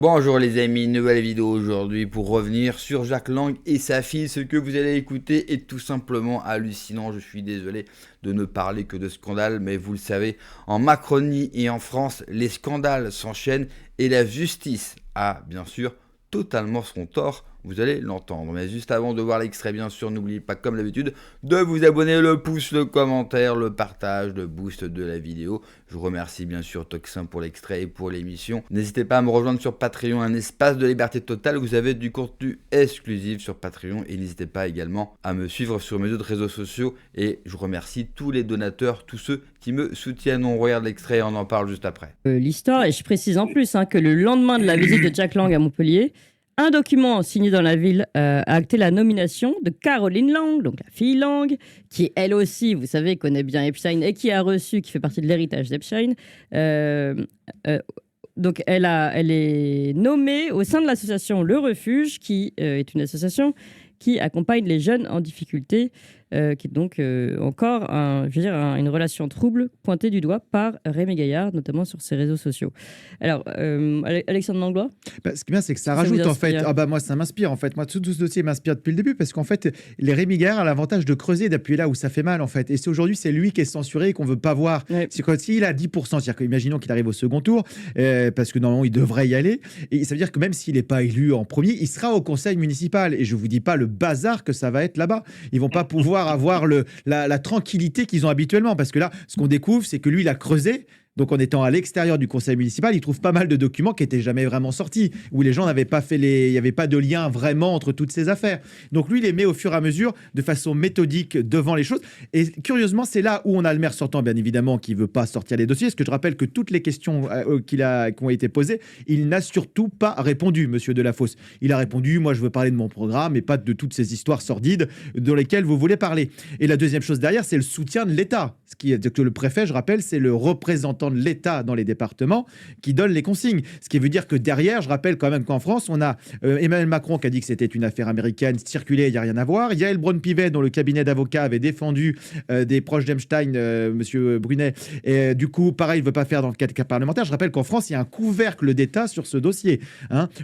Bonjour les amis, nouvelle vidéo aujourd'hui pour revenir sur Jack Lang et sa fille. Ce que vous allez écouter est tout simplement hallucinant. Je suis désolé de ne parler que de scandales, mais vous le savez, en Macronie et en France, les scandales s'enchaînent et la justice a bien sûr totalement son tort. Vous allez l'entendre. Mais juste avant de voir l'extrait, bien sûr, n'oubliez pas, comme d'habitude, de vous abonner, le pouce, le commentaire, le partage, le boost de la vidéo. Je vous remercie bien sûr Toxin pour l'extrait et pour l'émission. N'hésitez pas à me rejoindre sur Patreon, un espace de liberté totale où vous avez du contenu exclusif sur Patreon. Et n'hésitez pas également à me suivre sur mes autres réseaux sociaux. Et je remercie tous les donateurs, tous ceux qui me soutiennent. On regarde l'extrait et on en parle juste après. L'histoire, et je précise en plus que le lendemain de la visite de Jack Lang à Montpellier, un document signé dans la ville a acté la nomination de Caroline Lang, donc la fille Lang, qui elle aussi, vous savez, connaît bien Epstein et qui fait partie de l'héritage d'Epstein. Donc elle est nommée au sein de l'association Le Refuge, qui est une association qui accompagne les jeunes en difficulté, qui est donc encore une relation trouble pointée du doigt par Rémi Gaillard, notamment sur ses réseaux sociaux. Alors, Alexandre Langlois. Ce qui est bien, c'est que ça rajoute en fait. Moi, ça m'inspire en fait. Moi, tout ce dossier m'inspire depuis le début parce qu'en fait, les Rémi Gaillard a l'avantage de creuser et d'appuyer là où ça fait mal en fait. Et c'est aujourd'hui, c'est lui qui est censuré et qu'on veut pas voir. Ouais. C'est quand s'il a 10%, c'est-à-dire qu'imaginons qu'il arrive au second tour, parce que normalement, il devrait y aller. Et ça veut dire que même s'il n'est pas élu en premier, il sera au conseil municipal. Et je vous dis pas le bazar que ça va être là-bas. Ils vont pas pouvoir avoir la tranquillité qu'ils ont habituellement parce que là, ce qu'on découvre, c'est que lui, il a creusé. Donc, en étant à l'extérieur du conseil municipal, il trouve pas mal de documents qui n'étaient jamais vraiment sortis, où les gens n'avaient pas fait il n'y avait pas de lien vraiment entre toutes ces affaires. Donc, lui, il les met au fur et à mesure, de façon méthodique, devant les choses. Et curieusement, c'est là où on a le maire sortant, bien évidemment, qui ne veut pas sortir les dossiers. Parce que je rappelle que toutes les questions qui ont été posées, il n'a surtout pas répondu, monsieur Delafosse. Il a répondu, moi, je veux parler de mon programme et pas de toutes ces histoires sordides dans lesquelles vous voulez parler. Et la deuxième chose derrière, c'est le soutien de l'État. Ce qui est que le préfet, je rappelle, c'est le représentant de l'État dans les départements qui donne les consignes. Ce qui veut dire que derrière, je rappelle quand même qu'en France, on a Emmanuel Macron qui a dit que c'était une affaire américaine, circulée, il n'y a rien à voir. Yael Braun-Pivet, dont le cabinet d'avocats avait défendu des proches d'Epstein, monsieur Brunet. Et du coup, pareil, il ne veut pas faire dans le cadre parlementaire. Je rappelle qu'en France, il y a un couvercle d'État sur ce dossier.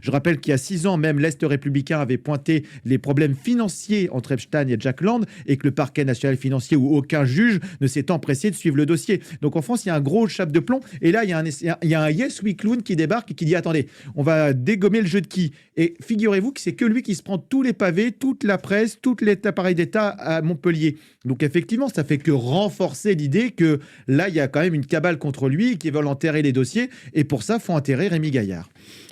Je rappelle qu'il y a 6 ans, même l'Est républicain avait pointé les problèmes financiers entre Epstein et Jack Lang et que le parquet national financier ou aucun juge ne s'est empressé de suivre le dossier. Donc en France, il y a un gros chape de plomb. Et là, il y a un Yes We Clown qui débarque et qui dit attendez, on va dégommer le jeu de qui. Et figurez-vous que c'est que lui qui se prend tous les pavés, toute la presse, tout l'appareil d'État à Montpellier. Donc effectivement, ça fait que renforcer l'idée que là, il y a quand même une cabale contre lui qui veulent enterrer les dossiers. Et pour ça, il faut enterrer Rémi Gaillard.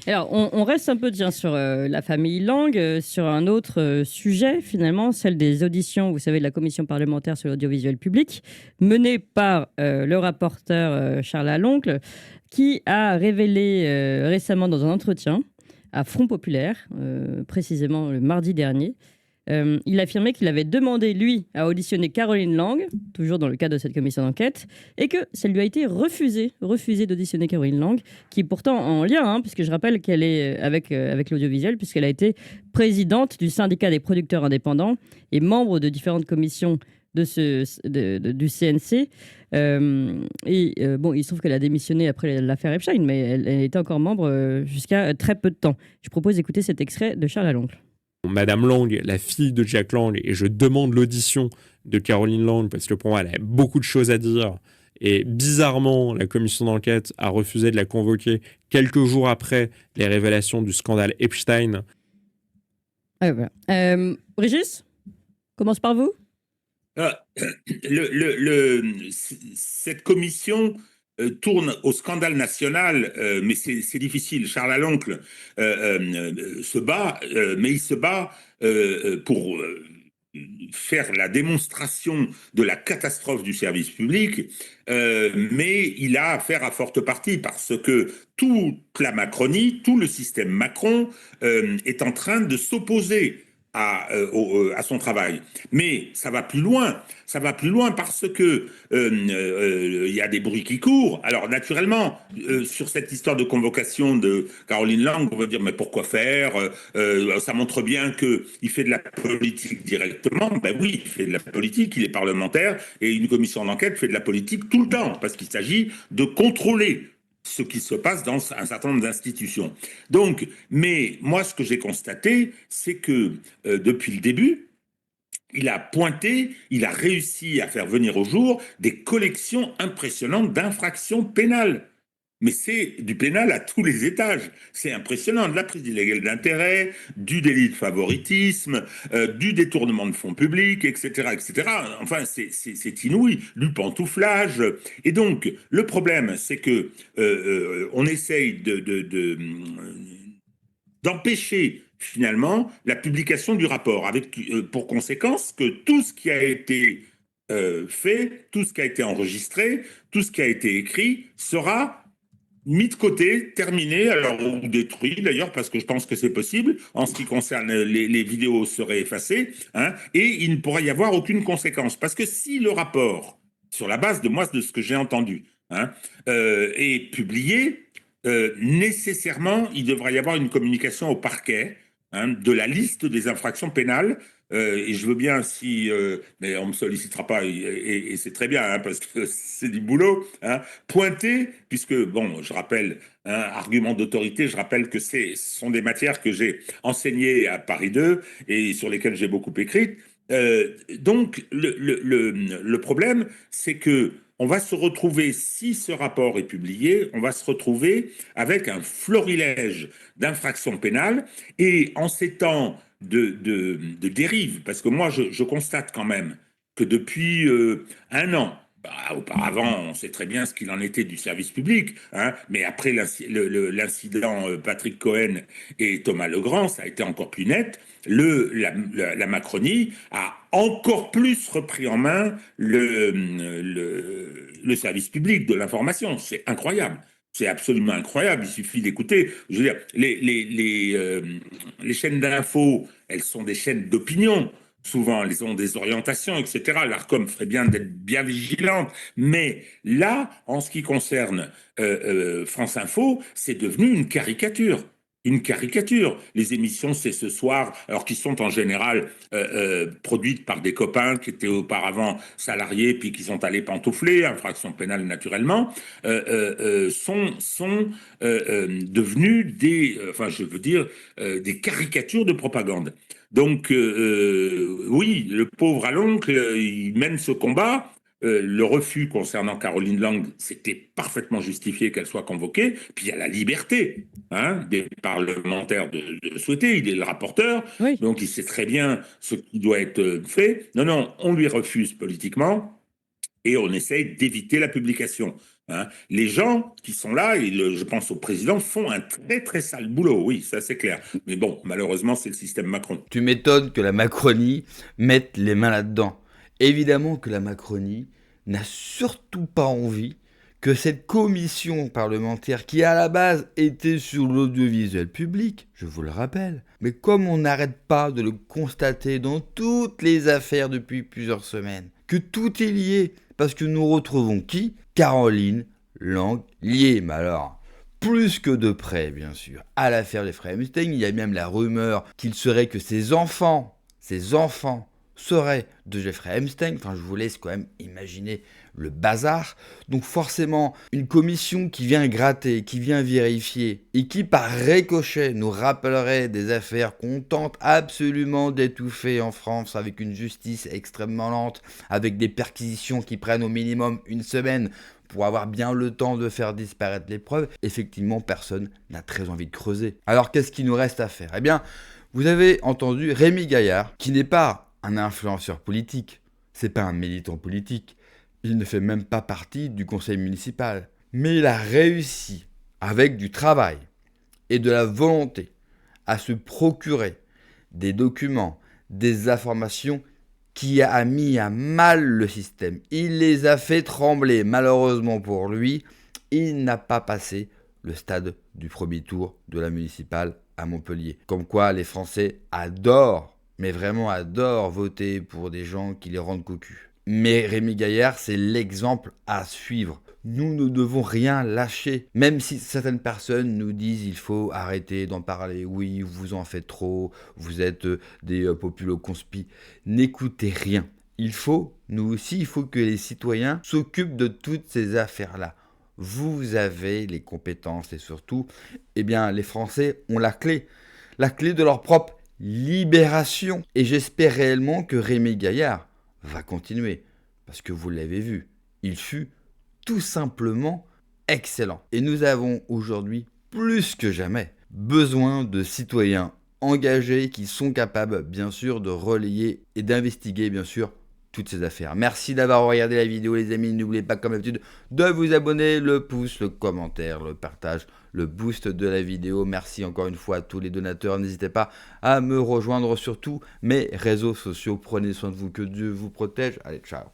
Alors, on reste un peu sur la famille Lang, sur un autre sujet, finalement, celle des auditions, vous savez, de la commission parlementaire sur l'audiovisuel public, menée par le rapporteur Charles Aloncle, qui a révélé récemment dans un entretien à Front Populaire, précisément le mardi dernier, il affirmait qu'il avait demandé, lui, à auditionner Caroline Lang, toujours dans le cadre de cette commission d'enquête, et que ça lui a été refusé d'auditionner Caroline Lang, qui est pourtant en lien, puisque je rappelle qu'elle est avec l'audiovisuel, puisqu'elle a été présidente du syndicat des producteurs indépendants et membre de différentes commissions du CNC. Il se trouve qu'elle a démissionné après l'affaire Epstein, mais elle était encore membre jusqu'à très peu de temps. Je propose d'écouter cet extrait de Charles Aloncle. Madame Lang, la fille de Jack Lang, et je demande l'audition de Caroline Lang parce que pour moi, elle a beaucoup de choses à dire. Et bizarrement, la commission d'enquête a refusé de la convoquer quelques jours après les révélations du scandale Epstein. Voilà. Régis, commence par vous. Cette commission tourne au scandale national, mais c'est difficile. Charles Aloncle se bat, mais il se bat pour faire la démonstration de la catastrophe du service public, mais il a affaire à forte partie parce que toute la Macronie, tout le système Macron est en train de s'opposer à son travail. Mais ça va plus loin. Ça va plus loin parce que y a des bruits qui courent. Alors naturellement, sur cette histoire de convocation de Caroline Lang, on va dire mais pourquoi faire ça montre bien qu'il fait de la politique directement. Ben oui, il fait de la politique, il est parlementaire et une commission d'enquête fait de la politique tout le temps parce qu'il s'agit de contrôler ce qui se passe dans un certain nombre d'institutions. Donc, mais moi, ce que j'ai constaté, c'est que depuis le début, il a réussi à faire venir au jour des collections impressionnantes d'infractions pénales. Mais c'est du pénal à tous les étages. C'est impressionnant. De la prise illégale d'intérêt, du délit de favoritisme, du détournement de fonds publics, etc., etc. Enfin, c'est inouï. Du pantouflage. Et donc, le problème, c'est que on essaye d'empêcher finalement la publication du rapport, avec pour conséquence que tout ce qui a été fait, tout ce qui a été enregistré, tout ce qui a été écrit sera mis de côté, terminé, alors ou détruit d'ailleurs, parce que je pense que c'est possible. En ce qui concerne les vidéos seraient effacées, hein, et il ne pourra y avoir aucune conséquence. Parce que si le rapport, sur la base de ce que j'ai entendu, hein, est publié, nécessairement, il devra y avoir une communication au parquet, hein, de la liste des infractions pénales. Et je veux bien mais on ne me sollicitera pas, et c'est très bien, hein, parce que c'est du boulot, hein, pointer, puisque, bon, je rappelle, hein, argument d'autorité, je rappelle que ce sont des matières que j'ai enseignées à Paris 2 et sur lesquelles j'ai beaucoup écrit. Donc, le problème, c'est que on va se retrouver, si ce rapport est publié, on va se retrouver avec un florilège d'infractions pénales, et en ces temps de dérive, parce que moi je constate quand même que depuis un an, auparavant on sait très bien ce qu'il en était du service public, hein, mais après l'incident Patrick Cohen et Thomas Legrand, ça a été encore plus net. La Macronie a encore plus repris en main le service public de l'information. C'est incroyable. C'est absolument incroyable, il suffit d'écouter. Je veux dire, les chaînes d'infos, elles sont des chaînes d'opinion. Souvent, elles ont des orientations, etc. L'ARCOM ferait bien d'être bien vigilante. Mais là, en ce qui concerne France Info, c'est devenu une caricature. Une caricature. Les émissions, c'est ce soir, alors qui sont en général produites par des copains qui étaient auparavant salariés puis qui sont allés pantoufler, infraction pénale naturellement, sont devenus des caricatures de propagande. Donc, oui, le pauvre Aloncle, il mène ce combat. Le refus concernant Caroline Lang, c'était parfaitement justifié qu'elle soit convoquée. Puis il y a la liberté, hein, des parlementaires de souhaiter. Il est le rapporteur, oui. Donc il sait très bien ce qui doit être fait. Non, on lui refuse politiquement et on essaye d'éviter la publication. Hein. Les gens qui sont là, et je pense au président, font un très très sale boulot, oui, ça c'est clair. Mais bon, malheureusement, c'est le système Macron. Tu m'étonnes que la Macronie mette les mains là-dedans. Évidemment que la Macronie n'a surtout pas envie que cette commission parlementaire qui à la base était sur l'audiovisuel public, je vous le rappelle, mais comme on n'arrête pas de le constater dans toutes les affaires depuis plusieurs semaines, que tout est lié, parce que nous retrouvons qui ? Caroline Lang liée, mais alors plus que de près bien sûr, à l'affaire des frères Epstein. Il y a même la rumeur qu'il serait que ses enfants seraient de Jeffrey Epstein. Enfin, je vous laisse quand même imaginer le bazar. Donc forcément, une commission qui vient gratter, qui vient vérifier, et qui par ricochet nous rappellerait des affaires qu'on tente absolument d'étouffer en France, avec une justice extrêmement lente, avec des perquisitions qui prennent au minimum une semaine pour avoir bien le temps de faire disparaître les preuves, effectivement, personne n'a très envie de creuser. Alors qu'est-ce qu'il nous reste à faire ? Eh bien, vous avez entendu Rémi Gaillard, qui n'est pas un influenceur politique, c'est pas un militant politique, il ne fait même pas partie du conseil municipal. Mais il a réussi, avec du travail et de la volonté, à se procurer des documents, des informations qui a mis à mal le système. Il les a fait trembler. Malheureusement pour lui, il n'a pas passé le stade du premier tour de la municipale à Montpellier. Comme quoi les Français adorent, mais vraiment adorent voter pour des gens qui les rendent cocus. Mais Rémi Gaillard, c'est l'exemple à suivre. Nous ne devons rien lâcher. Même si certaines personnes nous disent il faut arrêter d'en parler. Oui, vous en faites trop. Vous êtes des populo-conspi. N'écoutez rien. Nous aussi, il faut que les citoyens s'occupent de toutes ces affaires-là. Vous avez les compétences et surtout, eh bien, les Français ont la clé de leur propre libération. Et j'espère réellement que Rémi Gaillard va continuer. Parce que vous l'avez vu, il fut tout simplement excellent. Et nous avons aujourd'hui, plus que jamais, besoin de citoyens engagés qui sont capables, bien sûr, de relayer et d'investiguer, bien sûr, toutes ces affaires. Merci d'avoir regardé la vidéo, les amis. N'oubliez pas, comme d'habitude, de vous abonner, le pouce, le commentaire, le partage, le boost de la vidéo. Merci encore une fois à tous les donateurs. N'hésitez pas à me rejoindre sur tous mes réseaux sociaux. Prenez soin de vous, que Dieu vous protège. Allez, ciao.